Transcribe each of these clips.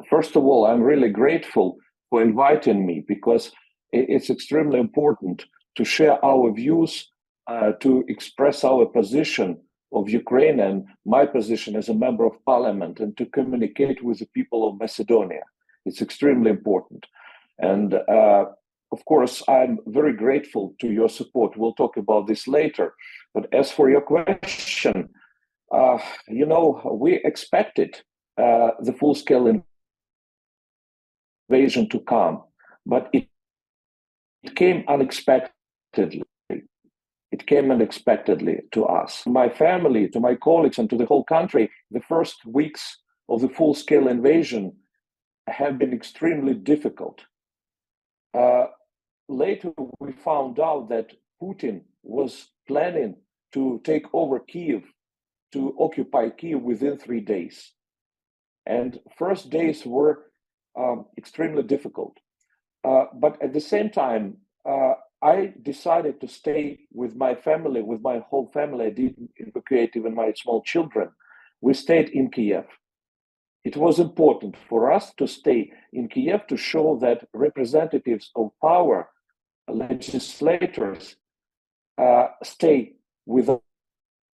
First of all, I'm really grateful for inviting me because it's extremely important to share our views, to express our position of Ukraine and my position as a member of parliament, and to communicate with the people of Macedonia. It's extremely important. And of course, I'm very grateful to your support. We'll talk about this later. But as for your question, we expected the full-scale invasion to come, but it came unexpectedly. It came unexpectedly to us. My family, to my colleagues, and to the whole country, the first weeks of the full-scale invasion have been extremely difficult. Later, we found out that Putin was planning to take over Kiev, to occupy Kiev within 3 days. And first days were extremely difficult. But at the same time, I decided to stay with my family, with my whole family. I didn't evacuate even my small children. We stayed in Kiev. It was important for us to stay in Kiev to show that representatives of power, legislators, stay with us.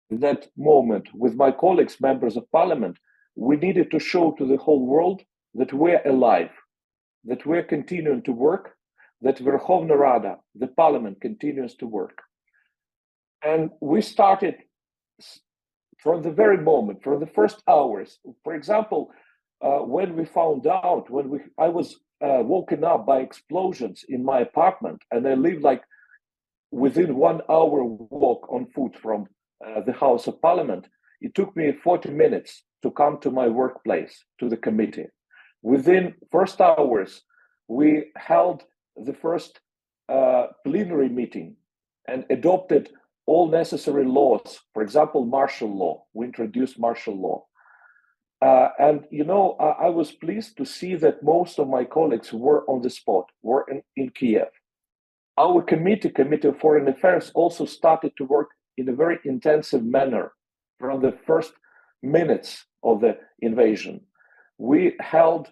In that moment, with my colleagues, members of parliament, we needed to show to the whole world that we're alive, that we're continuing to work, that Vrchовна Rada, the parliament, continues to work. And we started from the very moment, from the first hours. For example, when we found out, I was woken up by explosions in my apartment, and I lived like within 1 hour walk on foot from the House of Parliament. It took me 40 minutes to come to my workplace, to the committee. Within first hours, we held the first plenary meeting and adopted all necessary laws. For example, martial law. We introduced martial law. I was pleased to see that most of my colleagues were on the spot, were in Kiev. Our Committee of Foreign Affairs, also started to work in a very intensive manner from the first minutes of the invasion. We held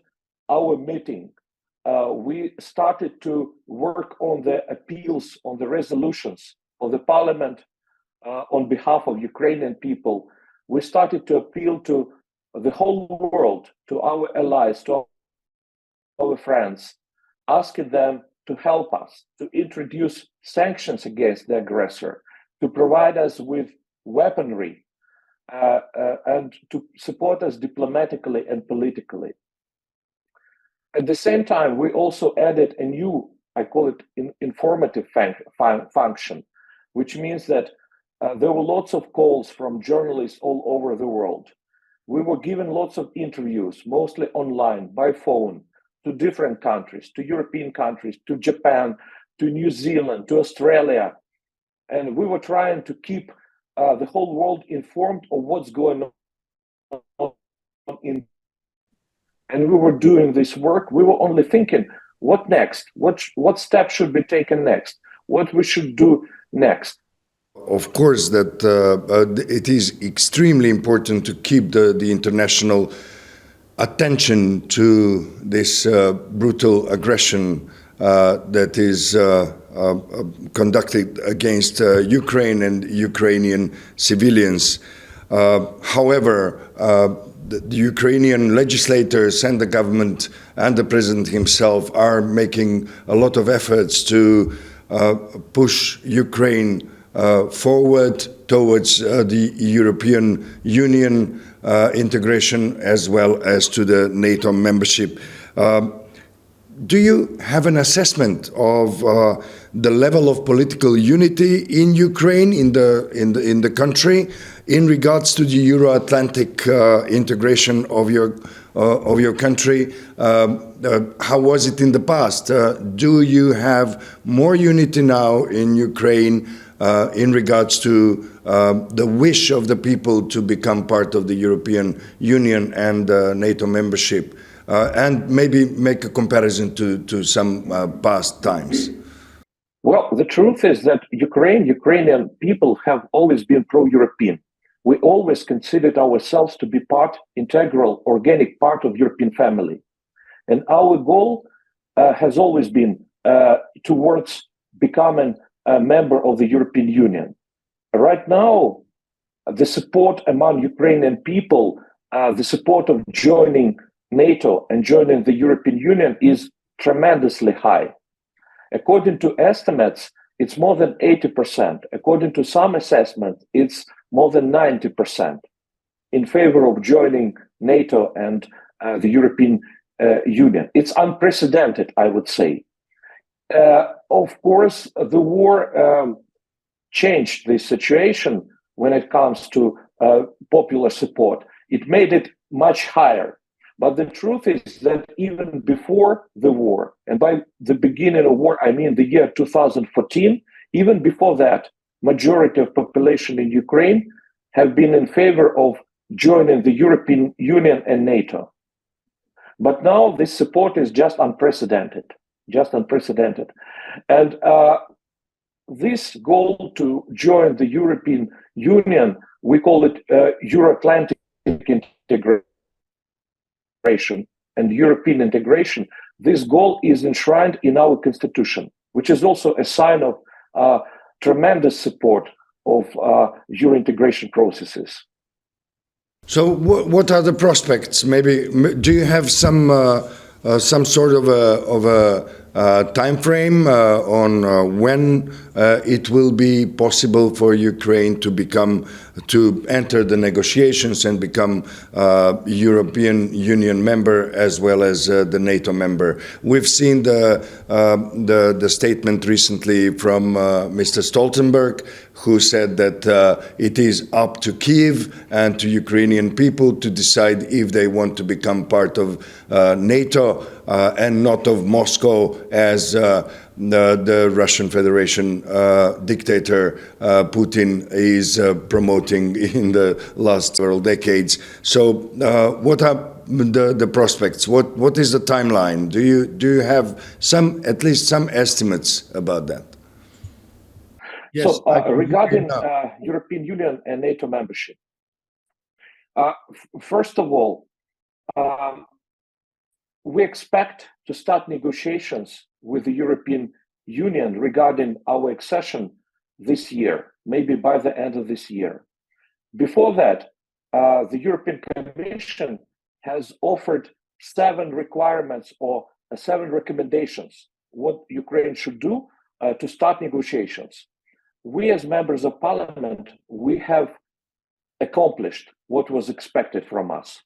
our meeting. We started to work on the appeals, on the resolutions of the parliament on behalf of Ukrainian people. We started to appeal to the whole world, to our allies, to our friends, asking them to help us, to introduce sanctions against the aggressor, to provide us with weaponry, and to support us diplomatically and politically. At the same time, we also added a new, I call it informative function, which means that there were lots of calls from journalists all over the world. We were given lots of interviews, mostly online, by phone, to different countries, to European countries, to Japan, to New Zealand, to Australia. And we were trying to keep the whole world informed of what's going on and we were doing this work. We were only thinking, what next? What steps should be taken next? What we should do next? Of course, that it is extremely important to keep the international attention to this brutal aggression that is conducted against Ukraine and Ukrainian civilians. However, the Ukrainian legislators and the government and the president himself are making a lot of efforts to push Ukraine forward towards the European Union integration as well as to the NATO membership. Do you have an assessment of the level of political unity in Ukraine, in the country, in regards to the Euro-Atlantic integration of your country? How was it in the past? Do you have more unity now in Ukraine in regards to the wish of the people to become part of the European Union and NATO membership? And maybe make a comparison to some past times. Well, the truth is that Ukrainian people have always been pro-European. we always considered ourselves to be integral, organic part of European family. And our goal has always been towards becoming a member of the European Union. Right now, the support among Ukrainian people, the support of joining NATO and joining the European Union is tremendously high. According to estimates, it's more than 80%. According to some assessments, it's more than 90% in favor of joining NATO and the European Union. It's unprecedented, I would say. Of course, the war changed the situation when it comes to popular support. It made it much higher. But the truth is that even before the war, and by the beginning of war, I mean the year 2014, even before that, majority of population in Ukraine have been in favor of joining the European Union and NATO. But now this support is just unprecedented. And this goal to join the European Union, we call it Euro-Atlantic integration and European integration. This goal is enshrined in our constitution, which is also a sign of tremendous support of Euro integration processes. So what are the prospects? Maybe do you have some sort of a time frame on when it will be possible for Ukraine to enter the negotiations and become European Union member as well as the NATO member? We've seen the statement recently from Mr. Stoltenberg, who said that it is up to Kyiv and to Ukrainian people to decide if they want to become part of NATO and not of Moscow, as the Russian Federation dictator Putin is promoting in the last several decades. So what are the prospects? What is the timeline? Do you have at least some estimates about that? Yes, so regarding European Union and NATO membership, first of all, we expect to start negotiations with the European Union regarding our accession this year, maybe by the end of this year. Before that, the European Commission has offered 7 requirements or 7 recommendations what Ukraine should do to start negotiations. We as members of parliament, we have accomplished what was expected from us.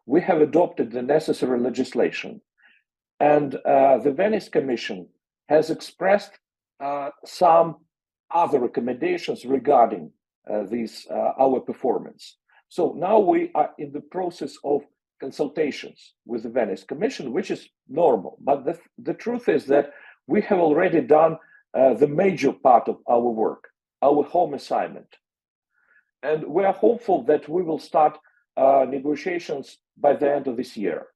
We have adopted the necessary legislation. And the Venice Commission has expressed some other recommendations regarding our performance. So now we are in the process of consultations with the Venice Commission, which is normal. But the truth is that we have already done the major part of our work, our home assignment. And we are hopeful that we will start negotiations by the end of this year.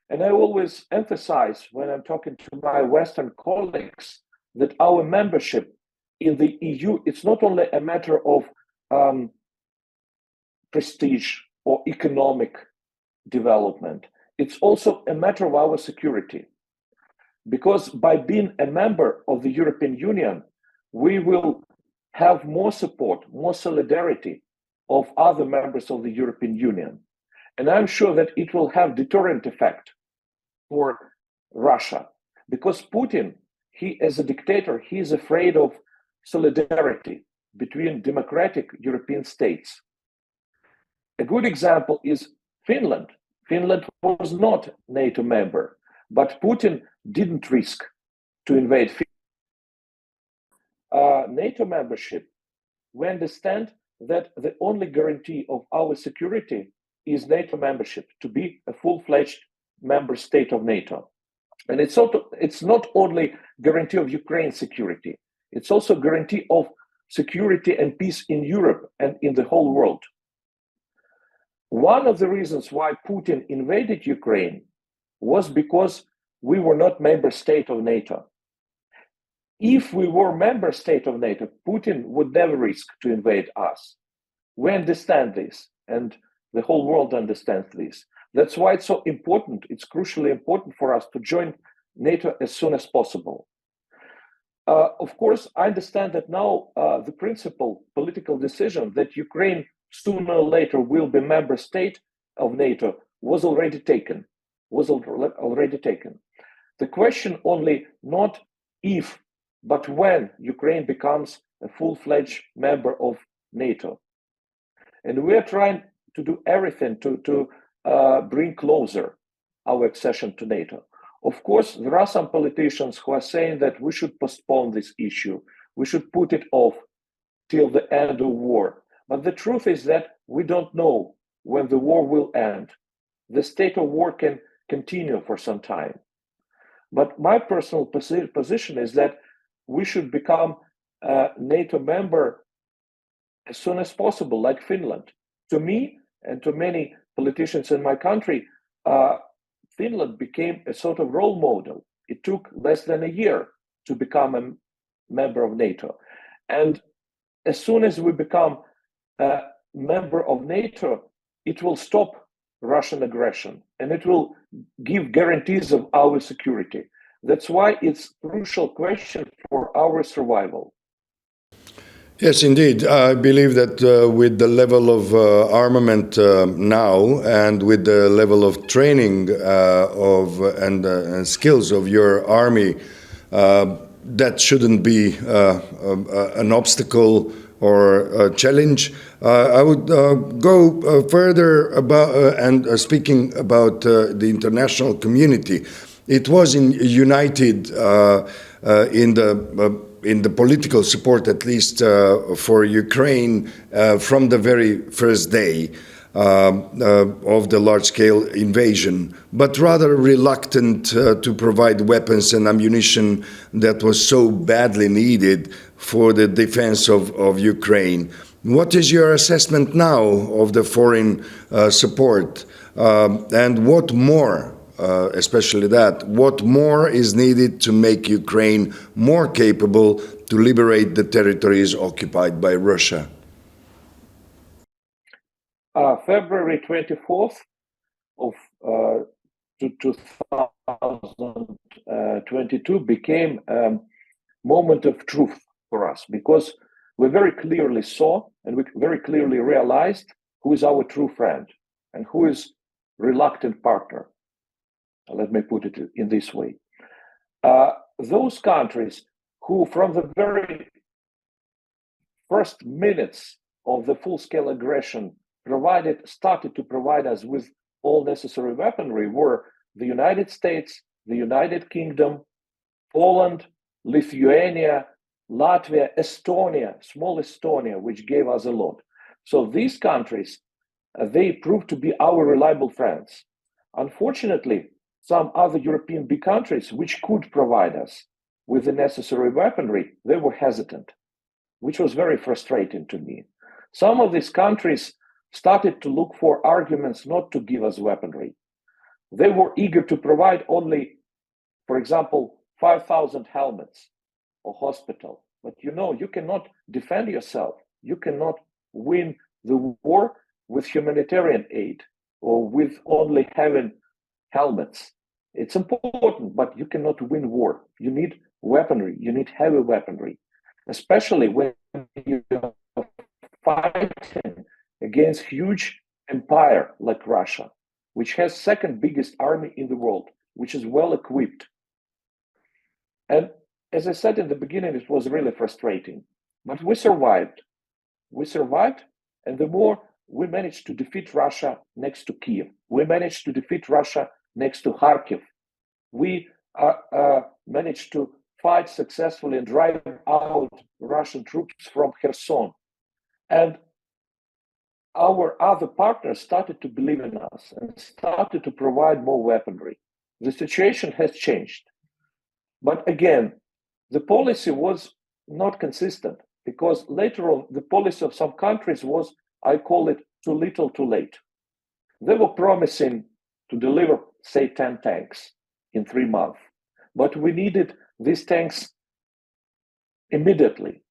And I always emphasize when I'm talking to my Western colleagues that our membership in the EU, it's not only a matter of prestige or economic development, it's also a matter of our security. Because by being a member of the European Union, we will have more support, more solidarity of other members of the European Union. And I'm sure that it will have deterrent effect for Russia. Because Putin, he as a dictator, he is afraid of solidarity between democratic European states. A good example is Finland. Finland was not a NATO member, but Putin didn't risk to invade Finland. NATO membership, we understand that the only guarantee of our security is NATO membership, to be a full-fledged member state of NATO. And it's not only guarantee of Ukraine's security, it's also guarantee of security and peace in Europe and in the whole world. One of the reasons why Putin invaded Ukraine was because we were not member state of NATO. If we were member state of NATO, Putin would never risk to invade us. We understand this, and the whole world understands this. That's why it's so important, it's crucially important for us to join NATO as soon as possible. Of course, I understand that now the principal political decision that Ukraine sooner or later will be member state of NATO was already taken. The question only not if, but when Ukraine becomes a full-fledged member of NATO. And we are trying to do everything to bring closer our accession to NATO. Of course, there are some politicians who are saying that we should postpone this issue. We should put it off till the end of war. But the truth is that we don't know when the war will end. The state of war can continue for some time. But my personal position is that we should become a NATO member as soon as possible, like Finland. To me and to many politicians in my country, Finland became a sort of role model. It took less than a year to become a member of NATO. And as soon as we become a member of NATO, it will stop Russian aggression and it will give guarantees of our security. That's why it's a crucial question for our survival. Yes, indeed. I believe that with the level of armament now and with the level of training and skills of your army, that shouldn't be an obstacle or a challenge. I would go further about and speaking about the international community. It was united in the political support, at least for Ukraine, from the very first day of the large-scale invasion, but rather reluctant to provide weapons and ammunition that was so badly needed for the defense of Ukraine. What is your assessment now of the foreign support, and what more? Especially that, what more is needed to make Ukraine more capable to liberate the territories occupied by Russia? February 24th of 2022 became a moment of truth for us, because we very clearly saw and we very clearly realized who is our true friend and who is reluctant partner. Let me put it in this way. Those countries who from the very first minutes of the full-scale aggression started to provide us with all necessary weaponry were the United States, the United Kingdom, Poland, Lithuania, Latvia, Estonia, small Estonia, which gave us a lot. So these countries, they proved to be our reliable friends. Unfortunately, some other European big countries which could provide us with the necessary weaponry, they were hesitant, which was very frustrating to me. Some of these countries started to look for arguments not to give us weaponry. They were eager to provide only, for example, 5,000 helmets or hospital. But you cannot defend yourself. You cannot win the war with humanitarian aid or with only having helmets. It's important, but you cannot win war. You need weaponry. You need heavy weaponry, especially when you're fighting against huge empire like Russia, which has second biggest army in the world, which is well equipped. And as I said in the beginning, it was really frustrating, but we survived. We survived, and the more we managed to defeat Russia next to Kiev. We managed to defeat Russia next to Kharkiv. We managed to fight successfully and drive out Russian troops from Kherson. And our other partners started to believe in us and started to provide more weaponry. The situation has changed. But again, the policy was not consistent, because later on, the policy of some countries was, I call it, too little, too late. They were promising to deliver, say, 10 tanks in 3 months, but we needed these tanks immediately,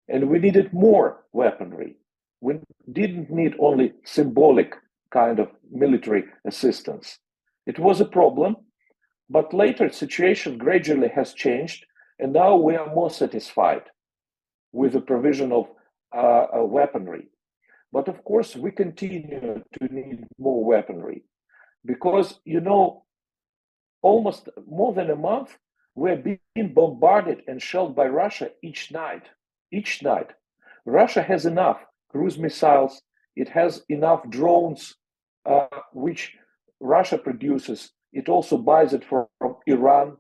and we needed more weaponry. We didn't need only symbolic kind of military assistance. It was a problem, but later situation gradually has changed, and now we are more satisfied with the provision of weaponry. But of course, we continue to need more weaponry because, almost more than a month, we're being bombarded and shelled by Russia each night. Each night. Russia has enough cruise missiles, it has enough drones, which Russia produces. It also buys it from Iran,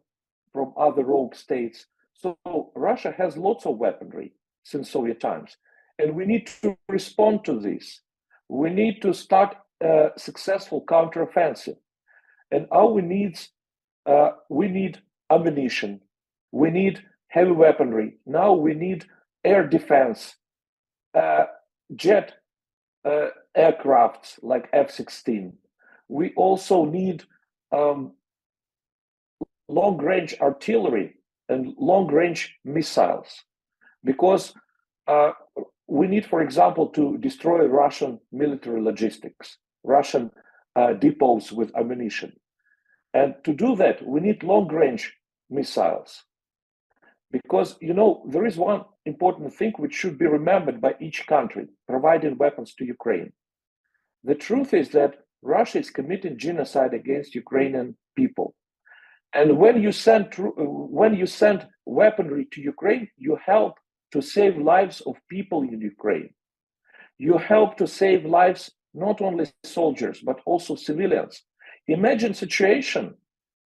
from other rogue states. So Russia has lots of weaponry since Soviet times. And we need to respond to this. We need to start a successful counteroffensive. And our needs, we need ammunition, we need heavy weaponry. Now we need air defense, jet aircrafts like F-16. We also need long-range artillery and long-range missiles, because we need, for example, to destroy Russian military logistics, Russian depots with ammunition. And to do that, we need long-range missiles. Because, there is one important thing which should be remembered by each country providing weapons to Ukraine. The truth is that Russia is committing genocide against Ukrainian people. And when you send weaponry to Ukraine, you help to save lives of people in Ukraine. You help to save lives, not only soldiers, but also civilians. Imagine a situation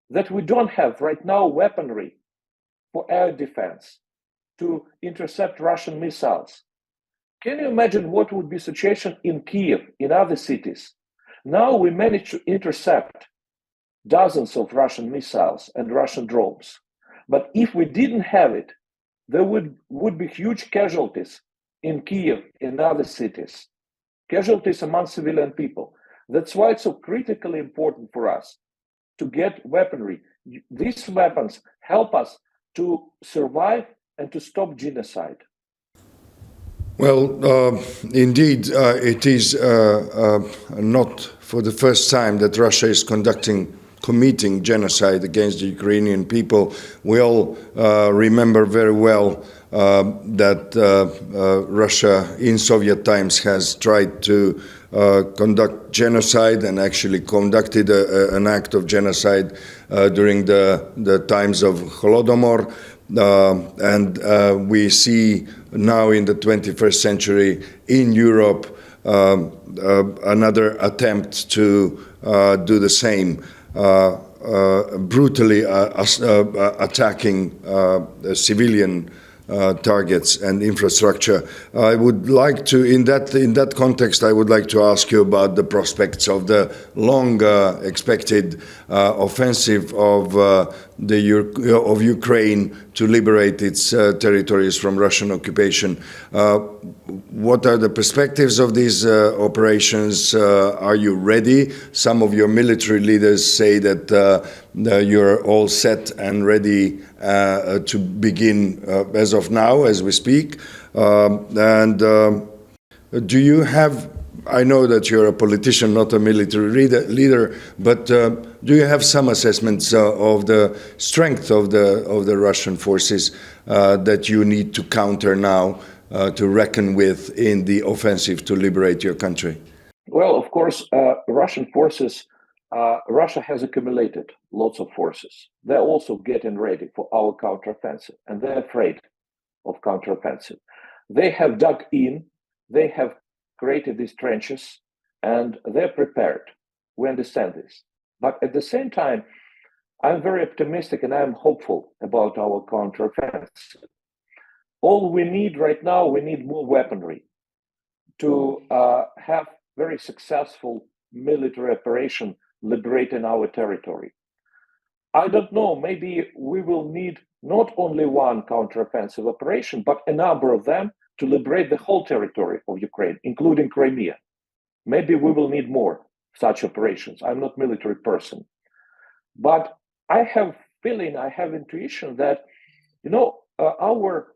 that we don't have right now weaponry for air defense to intercept Russian missiles. Can you imagine what would be the situation in Kiev, in other cities? Now we managed to intercept dozens of Russian missiles and Russian drones. But if we didn't have it, there would be huge casualties in Kiev, in other cities, casualties among civilian people. That's why it's so critically important for us to get weaponry. These weapons help us to survive and to stop genocide. Well, indeed, it is not for the first time that Russia is committing genocide against the Ukrainian people. We all remember very well that Russia in Soviet times has tried to conduct genocide and actually conducted an act of genocide during the times of Holodomor. And we see now in the 21st century in Europe another attempt to do the same, brutally attacking civilian targets and infrastructure. I would like to, in that context, I would like to ask you about the prospects of the long expected offensive of Ukraine to liberate its territories from Russian occupation. What are the perspectives of these operations? Are you ready? Some of your military leaders say that you're all set and ready to begin as of now, as we speak. Do you have, I know that you're a politician, not a military leader, but do you have some assessments of the strength of the Russian forces that you need to counter now, to reckon with in the offensive to liberate your country? Well, of course, Russian forces, Russia has accumulated lots of forces. They're also getting ready for our counteroffensive, and they're afraid of counteroffensive. They have dug in, they have created these trenches, and they're prepared. We understand this. But at the same time, I'm very optimistic and I'm hopeful about our counteroffensive. All we need right now, we need more weaponry to have very successful military operation liberating our territory. I don't know, maybe we will need not only one counteroffensive operation, but a number of them to liberate the whole territory of Ukraine, including Crimea. Maybe we will need more such operations. I'm not a military person. But I have feeling, I have intuition that, our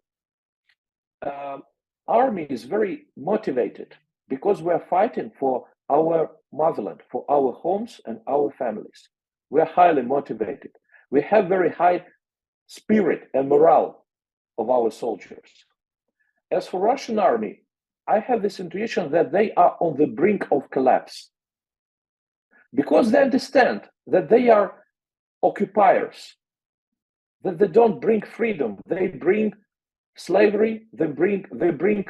army is very motivated. because we are fighting for our motherland, for our homes and our families. We are highly motivated. We have very high spirit and morale of our soldiers. As for Russian army, I have this intuition that they are on the brink of collapse, because they understand that they are occupiers, that they don't bring freedom, they bring slavery, they bring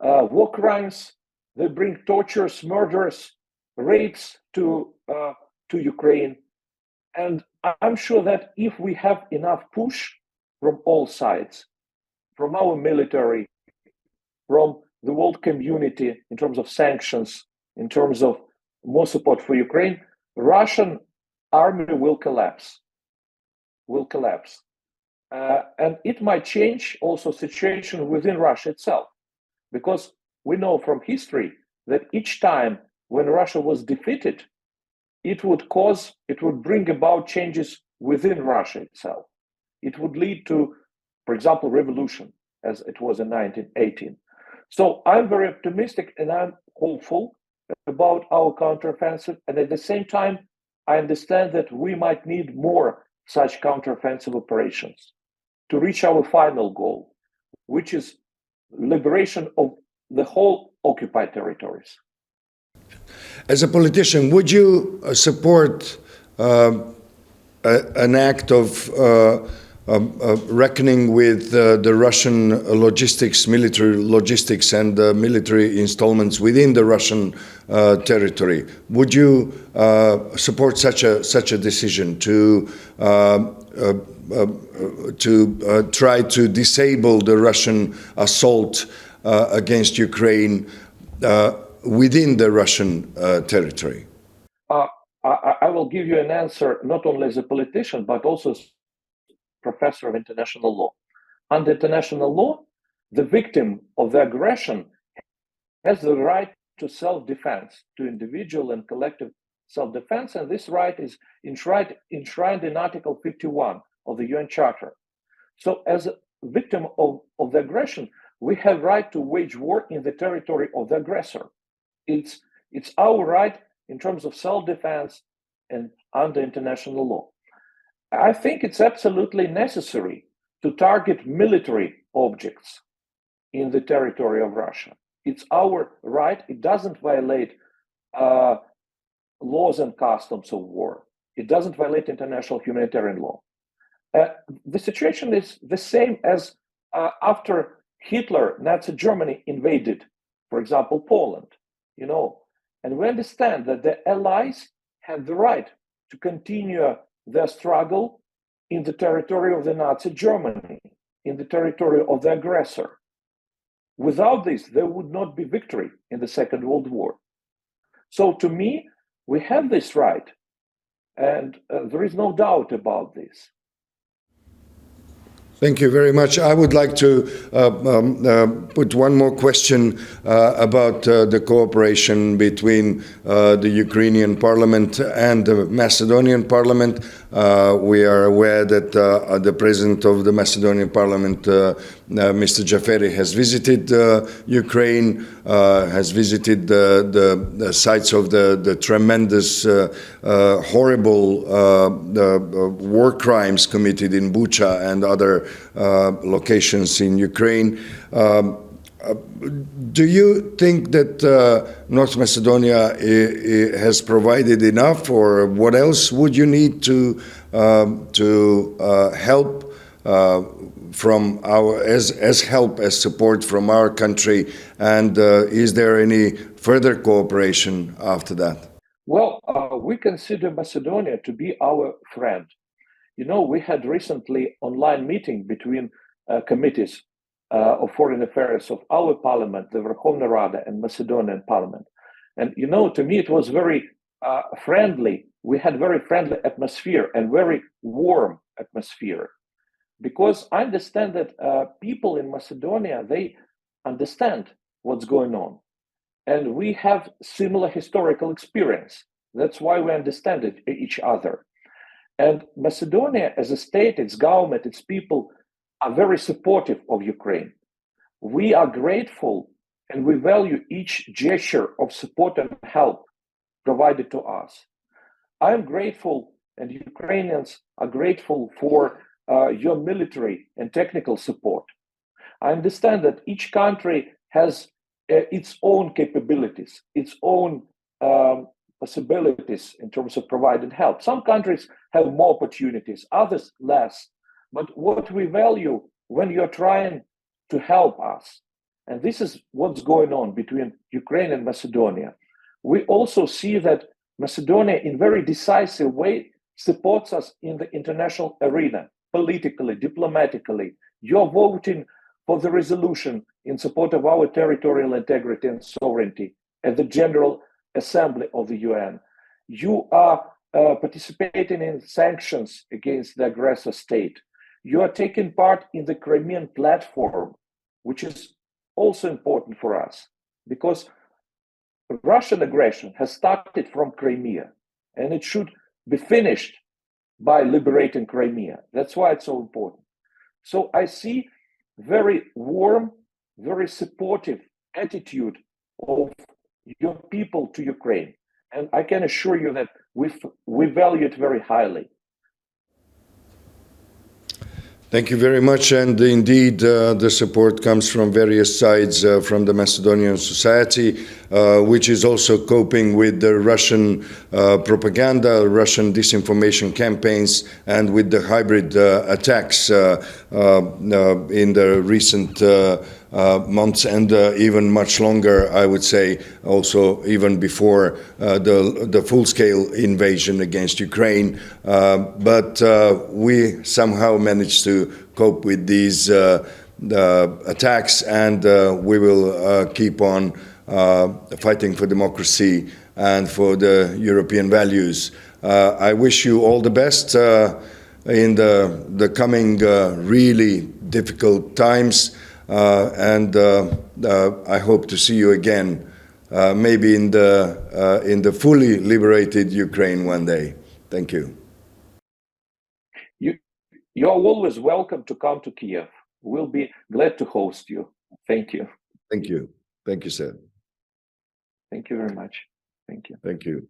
war crimes, they bring tortures, murders, rapes to Ukraine. And I'm sure that if we have enough push from all sides, from our military, from the world community in terms of sanctions, in terms of more support for Ukraine, Russian army will collapse. And it might change also situation within Russia itself, because we know from history that each time when Russia was defeated, it would bring about changes within Russia itself. It would lead to, for example, revolution, as it was in 1918. So I'm very optimistic and I'm hopeful about our counteroffensive. And at the same time, I understand that we might need more such counteroffensive operations to reach our final goal, which is liberation of the whole occupied territories. As a politician, would you support an act of reckoning with the Russian military logistics and military installments within the Russian territory? Would you support such a decision to try to disable the Russian assault against Ukraine within the Russian territory? I will give you an answer not only as a politician, but also as professor of international law. Under international law, the victim of the aggression has the right to self-defense, to individual and collective self-defense, and this right is enshrined in Article 51 of the UN Charter. So as a victim of the aggression, we have right to wage war in the territory of the aggressor. It's our right in terms of self-defense and under international law. I think it's absolutely necessary to target military objects in the territory of Russia. It's our right. It doesn't violate laws and customs of war. It doesn't violate international humanitarian law. The situation is the same as after Hitler, Nazi Germany invaded, for example, Poland, and we understand that the Allies had the right to continue their struggle in the territory of the Nazi Germany, in the territory of the aggressor. Without this, there would not be victory in the Second World War. So to me, we have this right, and there is no doubt about this. Thank you very much. I would like to put one more question about the cooperation between the Ukrainian Parliament and the Macedonian Parliament. We are aware that the President of the Macedonian Parliament, Mr. Jaferi, has visited Ukraine, has visited the sites of the tremendous, horrible war crimes committed in Bucha and other locations in Ukraine. Do you think that North Macedonia has provided enough, or what else would you need to help from as support from our country? And is there any further cooperation after that? Well, we consider Macedonia to be our friend. We had recently online meeting between committees of foreign affairs of our parliament, the Vrchovna Rada, and Macedonian parliament. And to me, it was very friendly. We had very friendly atmosphere and very warm atmosphere, because I understand that people in Macedonia, they understand what's going on, and we have similar historical experience. That's why we understand each other. And Macedonia as a state, its government, its people are very supportive of Ukraine. We are grateful and we value each gesture of support and help provided to us. I am grateful, and Ukrainians are grateful for your military and technical support. I understand that each country has its own capabilities, its own possibilities in terms of providing help. Some countries have more opportunities, others less. But what we value when you're trying to help us, and this is what's going on between Ukraine and Macedonia, we also see that Macedonia in very decisive way supports us in the international arena, politically, diplomatically. You're voting for the resolution in support of our territorial integrity and sovereignty at the General Assembly of the UN. You are participating in sanctions against the aggressor state. You are taking part in the Crimean platform, which is also important for us because Russian aggression has started from Crimea and it should be finished by liberating Crimea. That's why it's so important. So I see very warm, very supportive attitude of your people to Ukraine. And I can assure you that we value it very highly. Thank you very much. And indeed, the support comes from various sides from the Macedonian society, which is also coping with the Russian propaganda, Russian disinformation campaigns, and with the hybrid attacks in the recent months and even much longer, I would say, also even before the full-scale invasion against Ukraine. But we somehow managed to cope with these attacks, and we will keep on fighting for democracy and for the European values. I wish you all the best in the coming really difficult times. And I hope to see you again, maybe in the fully liberated Ukraine one day. Thank you. You're always welcome to come to Kiev. We'll be glad to host you. Thank you. Thank you. Thank you, sir. Thank you very much. Thank you. Thank you.